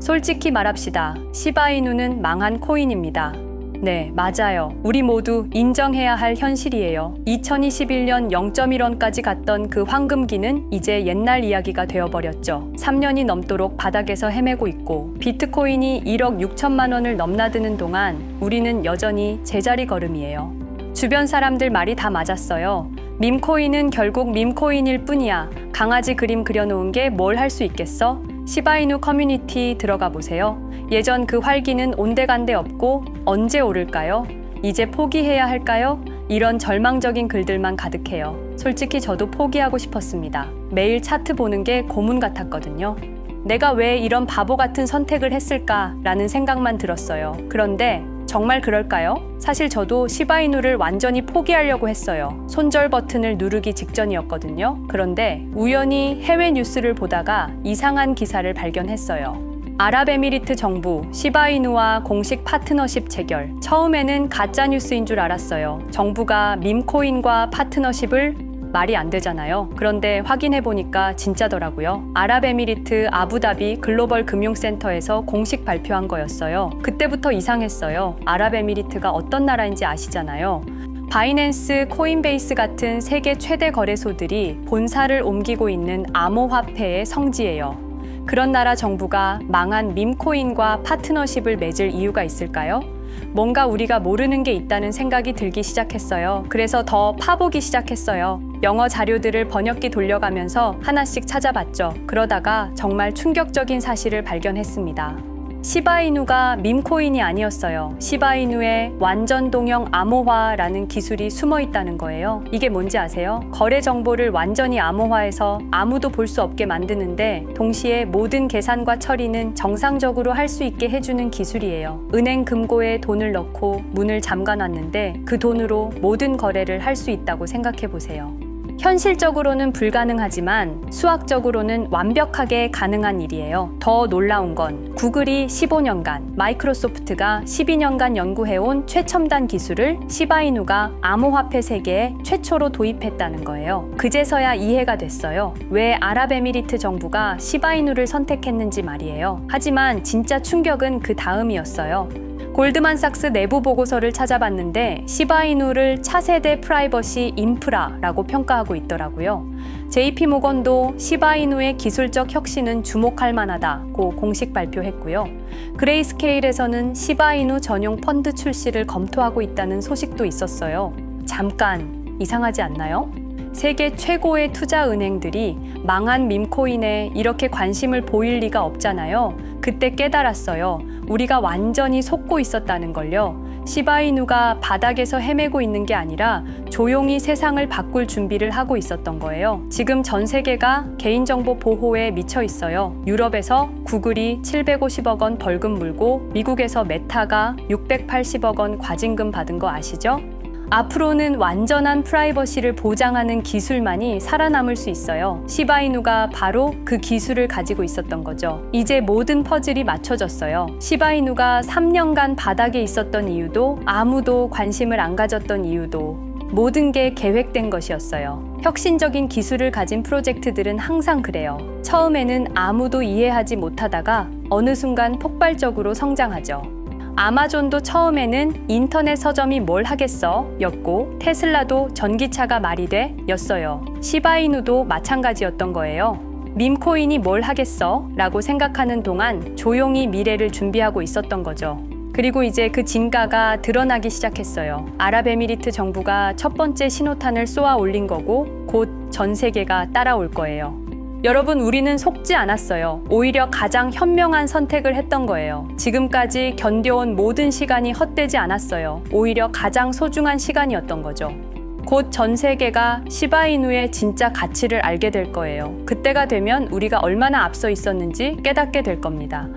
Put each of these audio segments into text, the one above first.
솔직히 말합시다. 시바이누는 망한 코인입니다. 네, 맞아요. 우리 모두 인정해야 할 현실이에요. 2021년 0.1원까지 갔던 그 황금기는 이제 옛날 이야기가 되어버렸죠. 3년이 넘도록 바닥에서 헤매고 있고 비트코인이 1억 6천만 원을 넘나드는 동안 우리는 여전히 제자리 걸음이에요. 주변 사람들 말이 다 맞았어요. 밈코인은 결국 밈코인일 뿐이야. 강아지 그림 그려놓은 게 뭘 할 수 있겠어? 시바이누 커뮤니티 들어가 보세요. 예전 그 활기는 온데간데 없고 언제 오를까요? 이제 포기해야 할까요? 이런 절망적인 글들만 가득해요. 솔직히 저도 포기하고 싶었습니다. 매일 차트 보는 게 고문 같았거든요. 내가 왜 이런 바보 같은 선택을 했을까라는 생각만 들었어요. 그런데 정말 그럴까요? 사실 저도 시바이누를 완전히 포기하려고 했어요. 손절 버튼을 누르기 직전이었거든요. 그런데 우연히 해외 뉴스를 보다가 이상한 기사를 발견했어요. 아랍에미리트 정부, 시바이누와 공식 파트너십 체결. 처음에는 가짜뉴스인 줄 알았어요. 정부가 밈코인과 파트너십을 말이 안 되잖아요. 그런데 확인해보니까 진짜더라고요. 아랍에미리트 아부다비 글로벌 금융센터에서 공식 발표한 거였어요. 그때부터 이상했어요. 아랍에미리트가 어떤 나라인지 아시잖아요. 바이낸스, 코인베이스 같은 세계 최대 거래소들이 본사를 옮기고 있는 암호화폐의 성지예요. 그런 나라 정부가 망한 밈코인과 파트너십을 맺을 이유가 있을까요? 뭔가 우리가 모르는 게 있다는 생각이 들기 시작했어요. 그래서 더 파보기 시작했어요. 영어 자료들을 번역기 돌려가면서 하나씩 찾아봤죠. 그러다가 정말 충격적인 사실을 발견했습니다. 시바이누가 밈코인이 아니었어요. 시바이누의 완전 동형 암호화라는 기술이 숨어 있다는 거예요. 이게 뭔지 아세요? 거래 정보를 완전히 암호화해서 아무도 볼 수 없게 만드는데 동시에 모든 계산과 처리는 정상적으로 할 수 있게 해주는 기술이에요. 은행 금고에 돈을 넣고 문을 잠가놨는데 그 돈으로 모든 거래를 할 수 있다고 생각해 보세요. 현실적으로는 불가능하지만 수학적으로는 완벽하게 가능한 일이에요. 더 놀라운 건 구글이 15년간, 마이크로소프트가 12년간 연구해온 최첨단 기술을 시바이누가 암호화폐 세계에 최초로 도입했다는 거예요. 그제서야 이해가 됐어요. 왜 아랍에미리트 정부가 시바이누를 선택했는지 말이에요. 하지만 진짜 충격은 그 다음이었어요. 골드만삭스 내부 보고서를 찾아봤는데 시바이누를 차세대 프라이버시 인프라라고 평가하고 있더라고요. JP모건도 시바이누의 기술적 혁신은 주목할 만하다고 공식 발표했고요. 그레이스케일에서는 시바이누 전용 펀드 출시를 검토하고 있다는 소식도 있었어요. 잠깐 이상하지 않나요? 세계 최고의 투자 은행들이 망한 밈코인에 이렇게 관심을 보일 리가 없잖아요. 그때 깨달았어요. 우리가 완전히 속고 있었다는 걸요. 시바이누가 바닥에서 헤매고 있는 게 아니라 조용히 세상을 바꿀 준비를 하고 있었던 거예요. 지금 전 세계가 개인정보 보호에 미쳐 있어요. 유럽에서 구글이 750억 원 벌금 물고 미국에서 메타가 680억 원 과징금 받은 거 아시죠? 앞으로는 완전한 프라이버시를 보장하는 기술만이 살아남을 수 있어요. 시바이누가 바로 그 기술을 가지고 있었던 거죠. 이제 모든 퍼즐이 맞춰졌어요. 시바이누가 3년간 바닥에 있었던 이유도, 아무도 관심을 안 가졌던 이유도 모든 게 계획된 것이었어요. 혁신적인 기술을 가진 프로젝트들은 항상 그래요. 처음에는 아무도 이해하지 못하다가 어느 순간 폭발적으로 성장하죠. 아마존도 처음에는 인터넷 서점이 뭘 하겠어? 였고 테슬라도 전기차가 말이 돼? 였어요. 시바이누도 마찬가지였던 거예요. 밈코인이 뭘 하겠어? 라고 생각하는 동안 조용히 미래를 준비하고 있었던 거죠. 그리고 이제 그 진가가 드러나기 시작했어요. 아랍에미리트 정부가 첫 번째 신호탄을 쏘아 올린 거고 곧 전 세계가 따라올 거예요. 여러분, 우리는 속지 않았어요. 오히려 가장 현명한 선택을 했던 거예요. 지금까지 견뎌온 모든 시간이 헛되지 않았어요. 오히려 가장 소중한 시간이었던 거죠. 곧 전 세계가 시바이누의 진짜 가치를 알게 될 거예요. 그때가 되면 우리가 얼마나 앞서 있었는지 깨닫게 될 겁니다.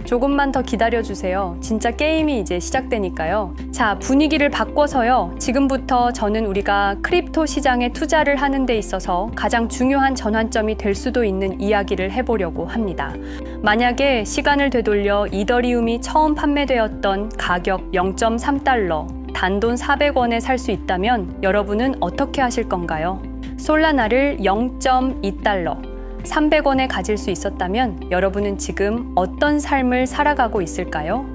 조금만 더 기다려주세요. 진짜 게임이 이제 시작되니까요. 자, 분위기를 바꿔서요. 지금부터 저는 우리가 크립토 시장에 투자를 하는 데 있어서 가장 중요한 전환점이 될 수도 있는 이야기를 해보려고 합니다. 만약에 시간을 되돌려 이더리움이 처음 판매되었던 가격 0.3달러, 단돈 400원에 살 수 있다면 여러분은 어떻게 하실 건가요? 솔라나를 0.2달러, 300원에 가질 수 있었다면 여러분은 지금 어떤 삶을 살아가고 있을까요?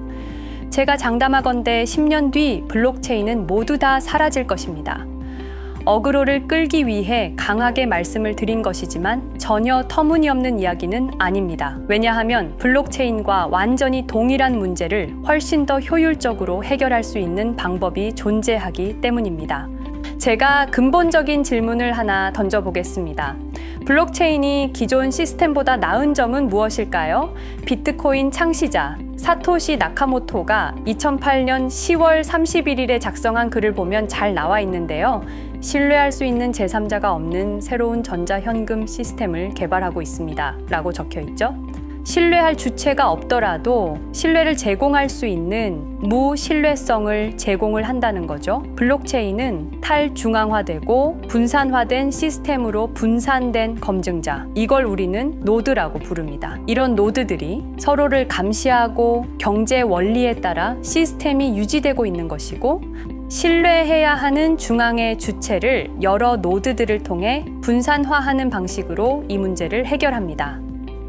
제가 장담하건대 10년 뒤 블록체인은 모두 다 사라질 것입니다. 어그로를 끌기 위해 강하게 말씀을 드린 것이지만 전혀 터무니없는 이야기는 아닙니다. 왜냐하면 블록체인과 완전히 동일한 문제를 훨씬 더 효율적으로 해결할 수 있는 방법이 존재하기 때문입니다. 제가 근본적인 질문을 하나 던져보겠습니다. 블록체인이 기존 시스템보다 나은 점은 무엇일까요? 비트코인 창시자 사토시 나카모토가 2008년 10월 31일에 작성한 글을 보면 잘 나와 있는데요. 신뢰할 수 있는 제3자가 없는 새로운 전자현금 시스템을 개발하고 있습니다. 라고 적혀 있죠. 신뢰할 주체가 없더라도 신뢰를 제공할 수 있는 무신뢰성을 제공을 한다는 거죠. 블록체인은 탈중앙화되고 분산화된 시스템으로 분산된 검증자, 이걸 우리는 노드라고 부릅니다. 이런 노드들이 서로를 감시하고 경제 원리에 따라 시스템이 유지되고 있는 것이고, 신뢰해야 하는 중앙의 주체를 여러 노드들을 통해 분산화하는 방식으로 이 문제를 해결합니다.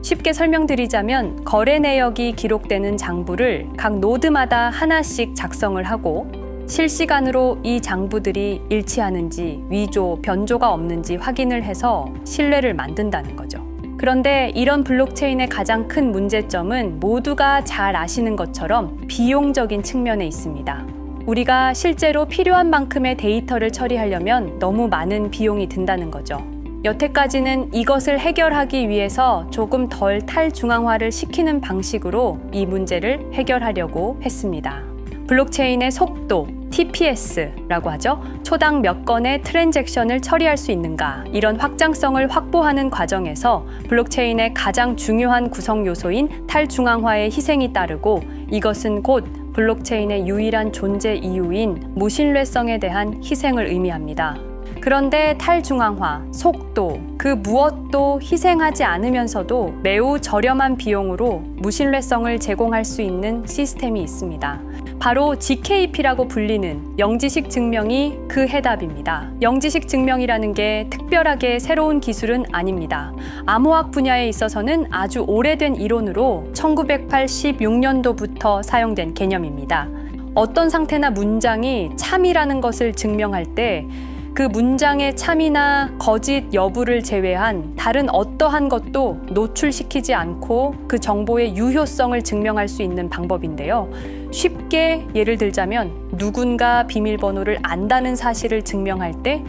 쉽게 설명드리자면 거래 내역이 기록되는 장부를 각 노드마다 하나씩 작성을 하고 실시간으로 이 장부들이 일치하는지 위조, 변조가 없는지 확인을 해서 신뢰를 만든다는 거죠. 그런데 이런 블록체인의 가장 큰 문제점은 모두가 잘 아시는 것처럼 비용적인 측면에 있습니다. 우리가 실제로 필요한 만큼의 데이터를 처리하려면 너무 많은 비용이 든다는 거죠. 여태까지는 이것을 해결하기 위해서 조금 덜 탈중앙화를 시키는 방식으로 이 문제를 해결하려고 했습니다. 블록체인의 속도, TPS라고 하죠. 초당 몇 건의 트랜잭션을 처리할 수 있는가, 이런 확장성을 확보하는 과정에서 블록체인의 가장 중요한 구성 요소인 탈중앙화의 희생이 따르고, 이것은 곧 블록체인의 유일한 존재 이유인 무신뢰성에 대한 희생을 의미합니다. 그런데 탈중앙화, 속도, 그 무엇도 희생하지 않으면서도 매우 저렴한 비용으로 무신뢰성을 제공할 수 있는 시스템이 있습니다. 바로 GKP라고 불리는 영지식 증명이 그 해답입니다. 영지식 증명이라는 게 특별하게 새로운 기술은 아닙니다. 암호학 분야에 있어서는 아주 오래된 이론으로 1986년도부터 사용된 개념입니다. 어떤 상태나 문장이 참이라는 것을 증명할 때 그 문장의 참이나 거짓 여부를 제외한 다른 어떠한 것도 노출시키지 않고 그 정보의 유효성을 증명할 수 있는 방법인데요. 쉽게 예를 들자면 누군가 비밀번호를 안다는 사실을 증명할 때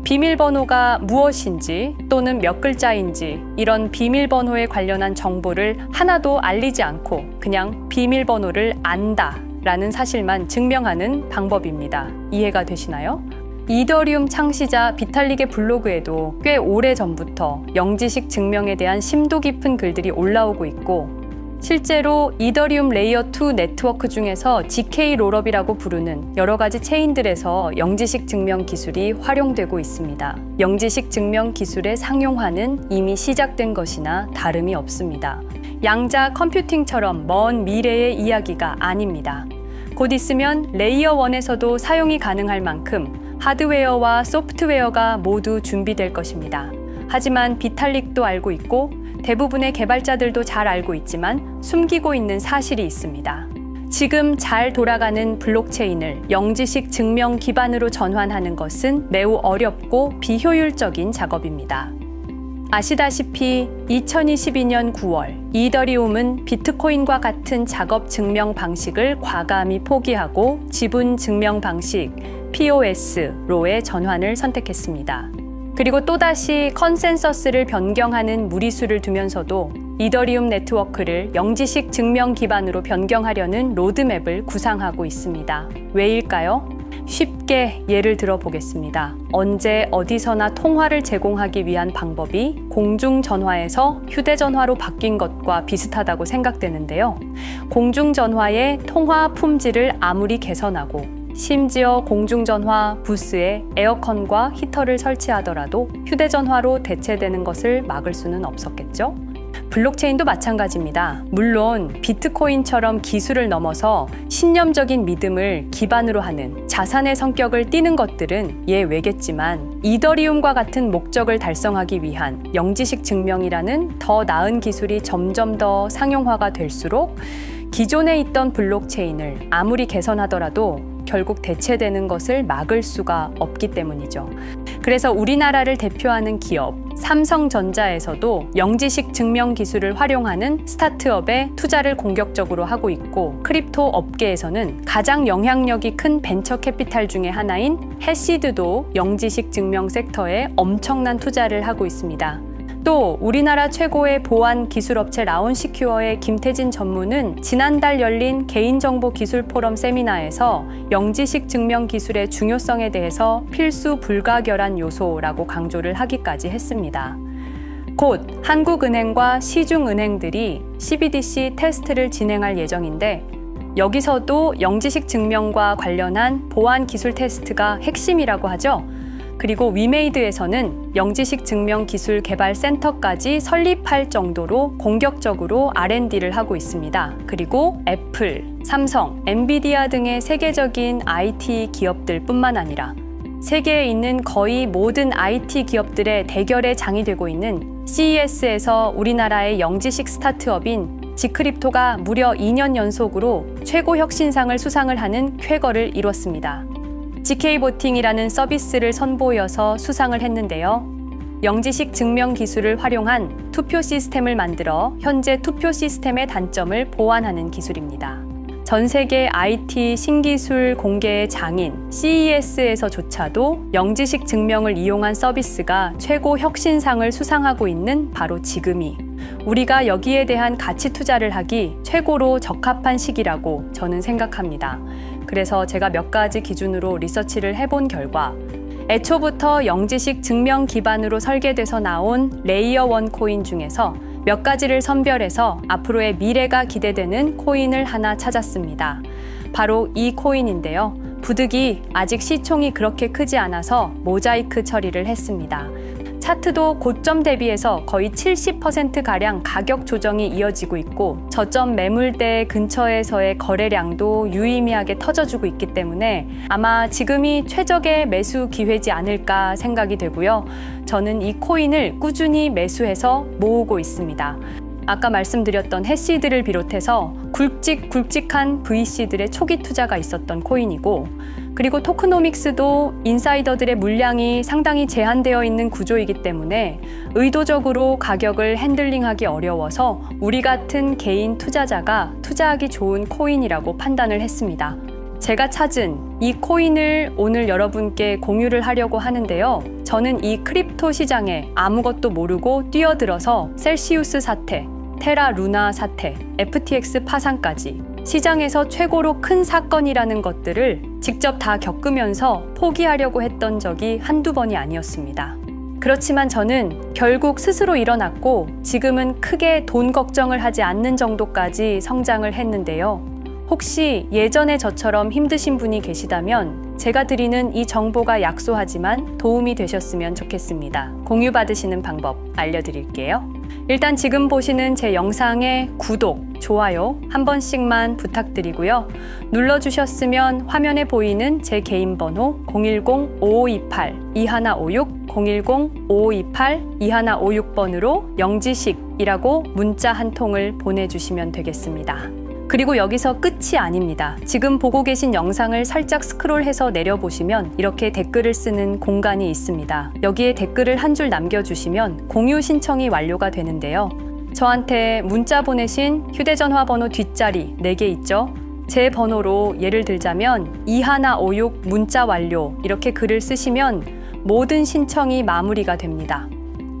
비밀번호가 무엇인지 또는 몇 글자인지 이런 비밀번호에 관련한 정보를 하나도 알리지 않고 그냥 비밀번호를 안다 라는 사실만 증명하는 방법입니다. 이해가 되시나요? 이더리움 창시자 비탈릭의 블로그에도 꽤 오래전부터 영지식 증명에 대한 심도 깊은 글들이 올라오고 있고, 실제로 이더리움 레이어2 네트워크 중에서 GK 롤업이라고 부르는 여러 가지 체인들에서 영지식 증명 기술이 활용되고 있습니다. 영지식 증명 기술의 상용화는 이미 시작된 것이나 다름이 없습니다. 양자 컴퓨팅처럼 먼 미래의 이야기가 아닙니다. 곧 있으면 레이어 1에서도 사용이 가능할 만큼 하드웨어와 소프트웨어가 모두 준비될 것입니다. 하지만 비탈릭도 알고 있고 대부분의 개발자들도 잘 알고 있지만 숨기고 있는 사실이 있습니다. 지금 잘 돌아가는 블록체인을 영지식 증명 기반으로 전환하는 것은 매우 어렵고 비효율적인 작업입니다. 아시다시피 2022년 9월 이더리움은 비트코인과 같은 작업 증명 방식을 과감히 포기하고 지분 증명 방식 POS로의 전환을 선택했습니다. 그리고 또다시 컨센서스를 변경하는 무리수를 두면서도 이더리움 네트워크를 영지식 증명 기반으로 변경하려는 로드맵을 구상하고 있습니다. 왜일까요? 쉽게 예를 들어 보겠습니다. 언제 어디서나 통화를 제공하기 위한 방법이 공중전화에서 휴대전화로 바뀐 것과 비슷하다고 생각되는데요. 공중전화의 통화 품질을 아무리 개선하고 심지어 공중전화 부스에 에어컨과 히터를 설치하더라도 휴대전화로 대체되는 것을 막을 수는 없었겠죠. 블록체인도 마찬가지입니다. 물론 비트코인처럼 기술을 넘어서 신념적인 믿음을 기반으로 하는 자산의 성격을 띠는 것들은 예외겠지만 이더리움과 같은 목적을 달성하기 위한 영지식 증명이라는 더 나은 기술이 점점 더 상용화가 될수록 기존에 있던 블록체인을 아무리 개선하더라도 결국 대체되는 것을 막을 수가 없기 때문이죠. 그래서 우리나라를 대표하는 기업 삼성전자에서도 영지식 증명 기술을 활용하는 스타트업에 투자를 공격적으로 하고 있고, 크립토 업계에서는 가장 영향력이 큰 벤처 캐피탈 중에 하나인 해시드도 영지식 증명 섹터에 엄청난 투자를 하고 있습니다. 또 우리나라 최고의 보안 기술업체 라운시큐어의 김태진 전무는 지난달 열린 개인정보 기술 포럼 세미나에서 영지식 증명 기술의 중요성에 대해서 필수 불가결한 요소라고 강조를 하기까지 했습니다. 곧 한국은행과 시중은행들이 CBDC 테스트를 진행할 예정인데, 여기서도 영지식 증명과 관련한 보안 기술 테스트가 핵심이라고 하죠. 그리고 위메이드에서는 영지식 증명 기술 개발 센터까지 설립할 정도로 공격적으로 R&D를 하고 있습니다. 그리고 애플, 삼성, 엔비디아 등의 세계적인 IT 기업들 뿐만 아니라 세계에 있는 거의 모든 IT 기업들의 대결의 장이 되고 있는 CES에서 우리나라의 영지식 스타트업인 지크립토가 무려 2년 연속으로 최고 혁신상을 수상을 하는 쾌거를 이뤘습니다. GK보팅이라는 서비스를 선보여서 수상을 했는데요. 영지식 증명 기술을 활용한 투표 시스템을 만들어 현재 투표 시스템의 단점을 보완하는 기술입니다. 전 세계 IT 신기술 공개의 장인 CES에서조차도 영지식 증명을 이용한 서비스가 최고 혁신상을 수상하고 있는 바로 지금이 우리가 여기에 대한 가치 투자를 하기 최고로 적합한 시기라고 저는 생각합니다. 그래서 제가 몇 가지 기준으로 리서치를 해본 결과 애초부터 영지식 증명 기반으로 설계돼서 나온 레이어 1 코인 중에서 몇 가지를 선별해서 앞으로의 미래가 기대되는 코인을 하나 찾았습니다. 바로 이 코인인데요. 부득이 아직 시총이 그렇게 크지 않아서 모자이크 처리를 했습니다. 차트도 고점 대비해서 거의 70%가량 가격 조정이 이어지고 있고, 저점 매물대 근처에서의 거래량도 유의미하게 터져주고 있기 때문에 아마 지금이 최적의 매수 기회지 않을까 생각이 되고요. 저는 이 코인을 꾸준히 매수해서 모으고 있습니다. 아까 말씀드렸던 해시드를 비롯해서 굵직굵직한 VC들의 초기 투자가 있었던 코인이고, 그리고 토크노믹스도 인사이더들의 물량이 상당히 제한되어 있는 구조이기 때문에 의도적으로 가격을 핸들링하기 어려워서 우리 같은 개인 투자자가 투자하기 좋은 코인이라고 판단을 했습니다. 제가 찾은 이 코인을 오늘 여러분께 공유를 하려고 하는데요. 저는 이 크립토 시장에 아무것도 모르고 뛰어들어서 셀시우스 사태, 테라 루나 사태, FTX 파산까지 시장에서 최고로 큰 사건이라는 것들을 직접 다 겪으면서 포기하려고 했던 적이 한두 번이 아니었습니다. 그렇지만 저는 결국 스스로 일어났고 지금은 크게 돈 걱정을 하지 않는 정도까지 성장을 했는데요. 혹시 예전에 저처럼 힘드신 분이 계시다면 제가 드리는 이 정보가 약소하지만 도움이 되셨으면 좋겠습니다. 공유받으시는 방법 알려드릴게요. 일단 지금 보시는 제 영상의 구독, 좋아요 한 번씩만 부탁드리고요. 눌러주셨으면 화면에 보이는 제 개인 번호 010-5528-2156, 010-5528-2156번으로 영지식이라고 문자 한 통을 보내주시면 되겠습니다. 그리고 여기서 끝이 아닙니다. 지금 보고 계신 영상을 살짝 스크롤해서 내려보시면 이렇게 댓글을 쓰는 공간이 있습니다. 여기에 댓글을 한 줄 남겨주시면 공유 신청이 완료가 되는데요. 저한테 문자 보내신 휴대전화 번호 뒷자리 4개 있죠? 제 번호로 예를 들자면 2156 문자 완료 이렇게 글을 쓰시면 모든 신청이 마무리가 됩니다.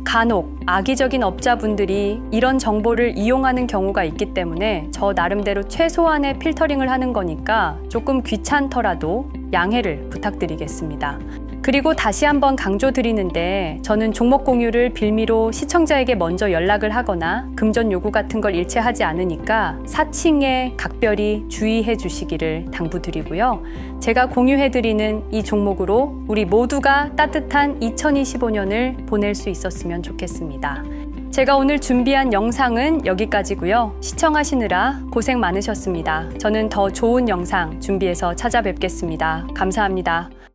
간혹 악의적인 업자분들이 이런 정보를 이용하는 경우가 있기 때문에 저 나름대로 최소한의 필터링을 하는 거니까 조금 귀찮더라도 양해를 부탁드리겠습니다. 그리고 다시 한번 강조드리는데 저는 종목 공유를 빌미로 시청자에게 먼저 연락을 하거나 금전 요구 같은 걸 일체하지 않으니까 사칭에 각별히 주의해 주시기를 당부드리고요. 제가 공유해드리는 이 종목으로 우리 모두가 따뜻한 2025년을 보낼 수 있었으면 좋겠습니다. 제가 오늘 준비한 영상은 여기까지고요. 시청하시느라 고생 많으셨습니다. 저는 더 좋은 영상 준비해서 찾아뵙겠습니다. 감사합니다.